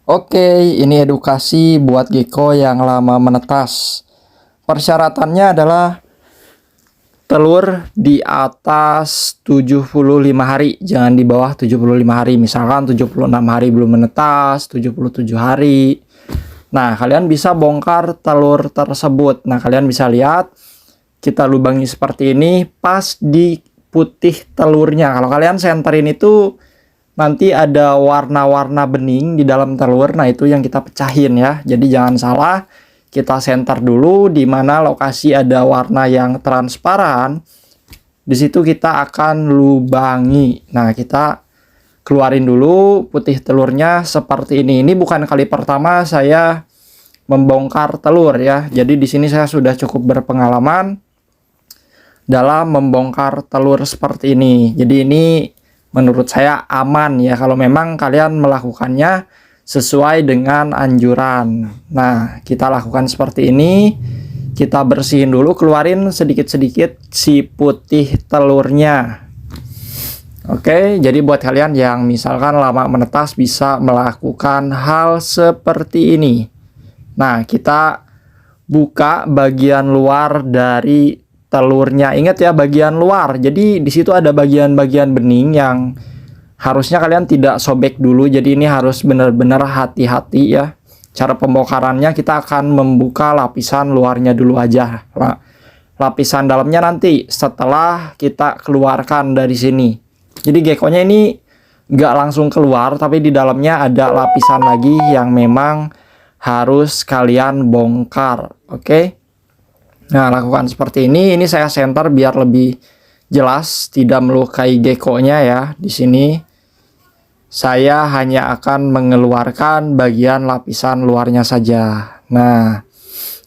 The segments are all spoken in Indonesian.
Oke, ini edukasi buat gecko yang lama menetas. Persyaratannya adalah telur di atas 75 hari, jangan di bawah 75 hari. Misalkan 76 hari belum menetas, 77 hari. Nah, kalian bisa bongkar telur tersebut. Nah, kalian bisa lihat kita lubangi seperti ini pas di putih telurnya. Kalau kalian senterin itu nanti ada warna-warna bening di dalam telur. Nah, itu yang kita pecahin ya. Jadi jangan salah, kita senter dulu di mana lokasi ada warna yang transparan. Di situ kita akan lubangi. Nah, kita keluarin dulu putih telurnya seperti ini. Ini bukan kali pertama saya membongkar telur ya. Jadi di sini saya sudah cukup berpengalaman dalam membongkar telur seperti ini. Jadi ini menurut saya aman ya kalau memang kalian melakukannya sesuai dengan anjuran. Nah, kita lakukan seperti ini. Kita bersihin dulu, keluarin sedikit-sedikit si putih telurnya. Oke, jadi buat kalian yang misalkan lama menetas bisa melakukan hal seperti ini. Nah, kita buka bagian luar dari telurnya. Ingat ya, bagian luar. Jadi di situ ada bagian-bagian bening yang harusnya kalian tidak sobek dulu. Jadi ini harus benar-benar hati-hati ya. Cara pembongkarannya kita akan membuka lapisan luarnya dulu aja. Lapisan dalamnya nanti setelah kita keluarkan dari sini. Jadi geckonya ini nggak langsung keluar, tapi di dalamnya ada lapisan lagi yang memang harus kalian bongkar. Oke. Nah, lakukan seperti ini. Ini saya senter biar lebih jelas, tidak melukai geckonya ya. Di sini saya hanya akan mengeluarkan bagian lapisan luarnya saja. Nah,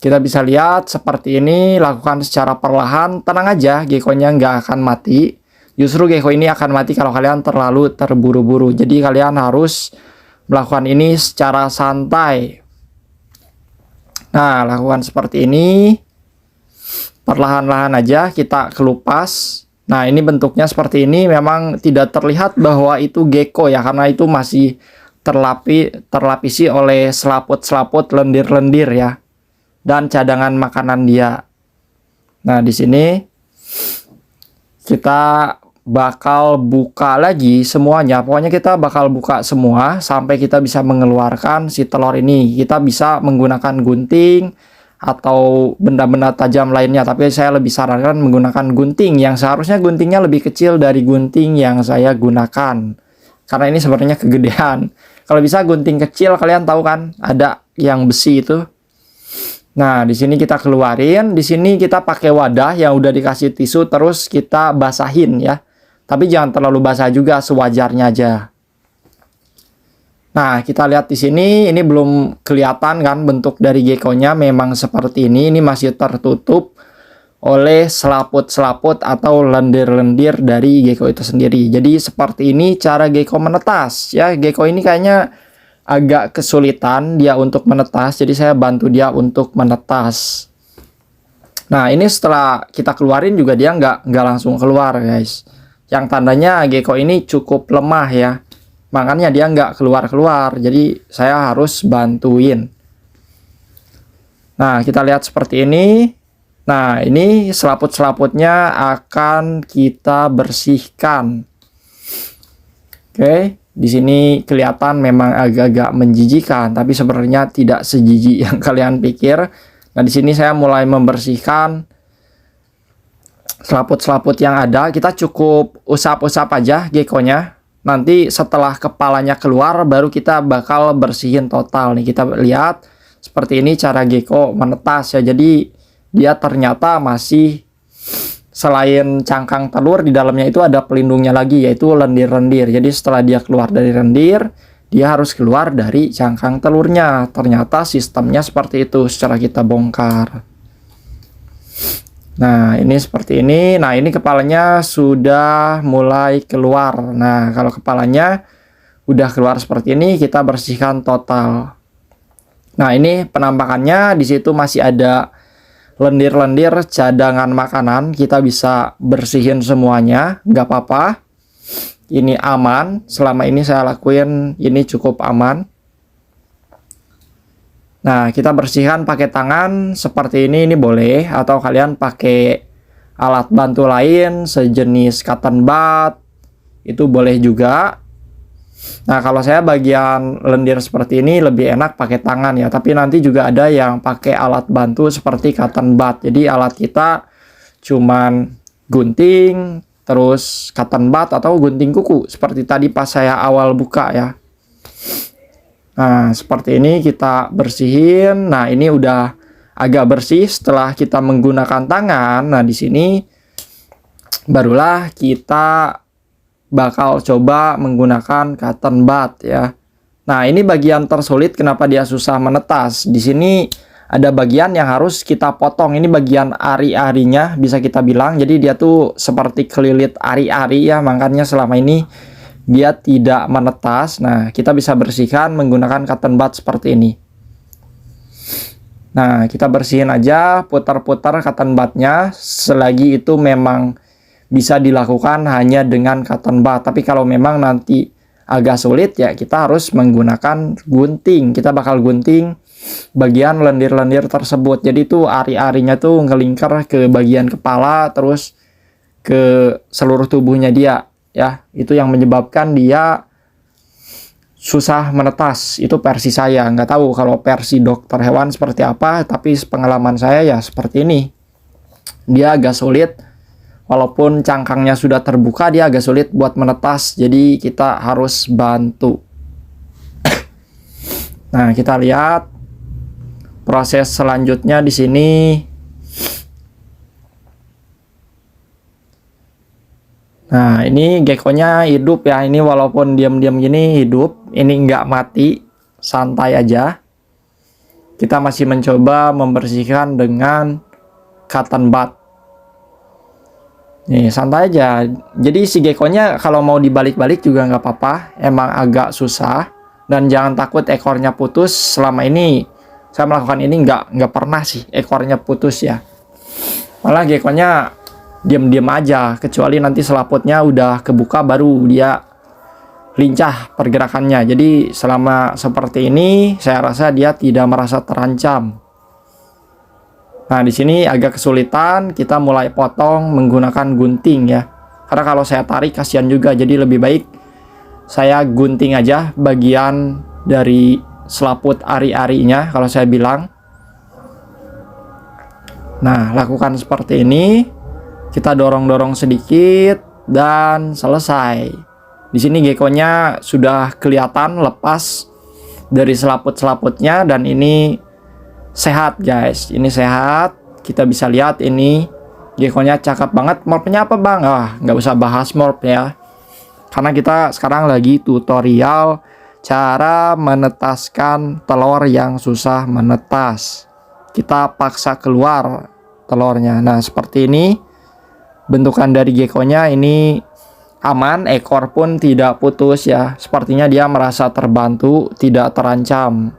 kita bisa lihat seperti ini. Lakukan secara perlahan. Tenang aja, geckonya nggak akan mati. Justru gecko ini akan mati kalau kalian terlalu terburu-buru. Jadi kalian harus melakukan ini secara santai. Nah, lakukan seperti ini. Perlahan-lahan aja kita kelupas. Nah, ini bentuknya seperti ini. Memang tidak terlihat bahwa itu gecko ya, karena itu masih terlapisi oleh selaput-selaput lendir-lendir ya, dan cadangan makanan dia. Nah, di sini kita bakal buka lagi semuanya. Pokoknya kita bakal buka semua sampai kita bisa mengeluarkan si telur ini. Kita bisa menggunakan gunting atau benda-benda tajam lainnya, tapi saya lebih sarankan menggunakan gunting yang seharusnya guntingnya lebih kecil dari gunting yang saya gunakan, karena ini sebenarnya kegedean. Kalau bisa gunting kecil, kalian tahu kan ada yang besi itu. Nah, di sini kita keluarin. Di sini kita pakai wadah yang udah dikasih tisu, terus kita basahin ya, tapi jangan terlalu basah juga, sewajarnya aja. Nah, kita lihat di sini, ini belum kelihatan kan bentuk dari geckonya, memang seperti ini. Ini masih tertutup oleh selaput-selaput atau lendir-lendir dari gecko itu sendiri. Jadi seperti ini cara gecko menetas ya. Gecko ini kayaknya agak kesulitan dia untuk menetas, jadi saya bantu dia untuk menetas. Nah, ini setelah kita keluarin juga dia nggak langsung keluar guys. Yang tandanya gecko ini cukup lemah ya. Makanya dia nggak keluar-keluar, jadi saya harus bantuin. Nah, kita lihat seperti ini. Nah, ini selaput-selaputnya akan kita bersihkan. Oke, di sini kelihatan memang agak-agak menjijikan, tapi sebenarnya tidak sejijik yang kalian pikir. Nah, di sini saya mulai membersihkan selaput-selaput yang ada. Kita cukup usap-usap aja geckonya. Nanti setelah kepalanya keluar baru kita bakal bersihin total. Nih kita lihat seperti ini cara gecko menetas ya. Jadi dia ternyata masih selain cangkang telur di dalamnya itu ada pelindungnya lagi, yaitu lendir-lendir. Jadi setelah dia keluar dari lendir, dia harus keluar dari cangkang telurnya. Ternyata sistemnya seperti itu secara kita bongkar. Nah, ini seperti ini. Nah, ini kepalanya sudah mulai keluar. Nah, kalau kepalanya udah keluar seperti ini, kita bersihkan total. Nah, ini penampakannya. Di situ masih ada lendir-lendir cadangan makanan. Kita bisa bersihin semuanya, nggak apa-apa. Ini aman. Selama ini saya lakuin, ini cukup aman. Nah, kita bersihkan pakai tangan seperti ini boleh, atau kalian pakai alat bantu lain sejenis cotton bud, itu boleh juga. Nah, kalau saya bagian lendir seperti ini lebih enak pakai tangan ya, tapi nanti juga ada yang pakai alat bantu seperti cotton bud. Jadi alat kita cuman gunting, terus cotton bud atau gunting kuku seperti tadi pas saya awal buka ya. Nah, seperti ini kita bersihin. Nah, ini udah agak bersih setelah kita menggunakan tangan. Nah, di sini barulah kita bakal coba menggunakan cotton bud ya. Nah, ini bagian tersulit kenapa dia susah menetas. Di sini ada bagian yang harus kita potong. Ini bagian ari-arinya bisa kita bilang. Jadi dia tuh seperti kelilit ari-ari ya, makanya selama ini dia tidak menetas. Nah, kita bisa bersihkan menggunakan cotton bud seperti ini. Nah, kita bersihin aja, putar-putar cotton budnya selagi itu memang bisa dilakukan hanya dengan cotton bud. Tapi kalau memang nanti agak sulit ya, kita harus menggunakan gunting. Kita bakal gunting bagian lendir-lendir tersebut. Jadi tuh ari-arinya tuh ngelingkar ke bagian kepala terus ke seluruh tubuhnya dia. Ya, itu yang menyebabkan dia susah menetas. Itu versi saya. Nggak tahu kalau versi dokter hewan seperti apa, tapi pengalaman saya ya seperti ini. Dia agak sulit, walaupun cangkangnya sudah terbuka, dia agak sulit buat menetas. Jadi kita harus bantu. Nah, kita lihat proses selanjutnya di sini. Nah, ini geckonya hidup ya. Ini walaupun diam-diam gini hidup. Ini nggak mati. Santai aja. Kita masih mencoba membersihkan dengan cotton bud. Nih, santai aja. Jadi si geckonya kalau mau dibalik-balik juga nggak apa-apa. Emang agak susah. Dan jangan takut ekornya putus. Selama ini saya melakukan ini nggak pernah sih ekornya putus ya. Malah geckonya diam-diam aja, kecuali nanti selaputnya udah kebuka baru dia lincah pergerakannya. Jadi selama seperti ini saya rasa dia tidak merasa terancam. Nah, di sini agak kesulitan, kita mulai potong menggunakan gunting ya. Karena kalau saya tarik kasihan juga, jadi lebih baik saya gunting aja bagian dari selaput ari-arinya kalau saya bilang. Nah, lakukan seperti ini. Kita dorong-dorong sedikit dan selesai. Di sini geckonya sudah kelihatan lepas dari selaput-selaputnya dan ini sehat guys. Ini sehat. Kita bisa lihat ini geckonya cakep banget. Morphnya apa bang? Nggak usah bahas morph ya. Karena kita sekarang lagi tutorial cara menetaskan telur yang susah menetas. Kita paksa keluar telurnya. Nah, seperti ini. Bentukan dari geckonya ini aman, ekor pun tidak putus ya. Sepertinya dia merasa terbantu, tidak terancam.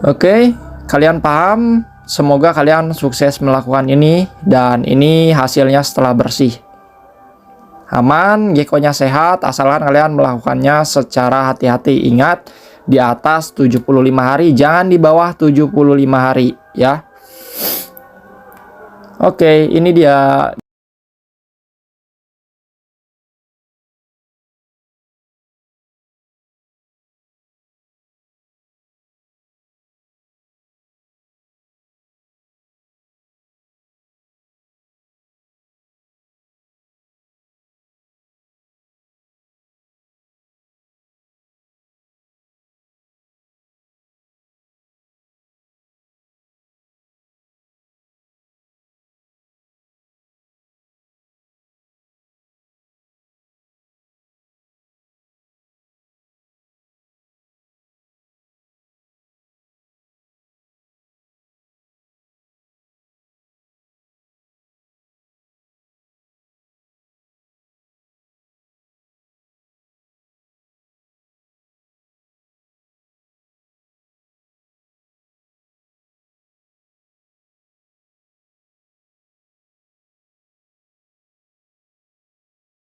Oke, kalian paham? Semoga kalian sukses melakukan ini. Dan ini hasilnya setelah bersih. Aman, geckonya sehat, asalkan kalian melakukannya secara hati-hati. Ingat, di atas 75 hari, jangan di bawah 75 hari ya. Oke, ini dia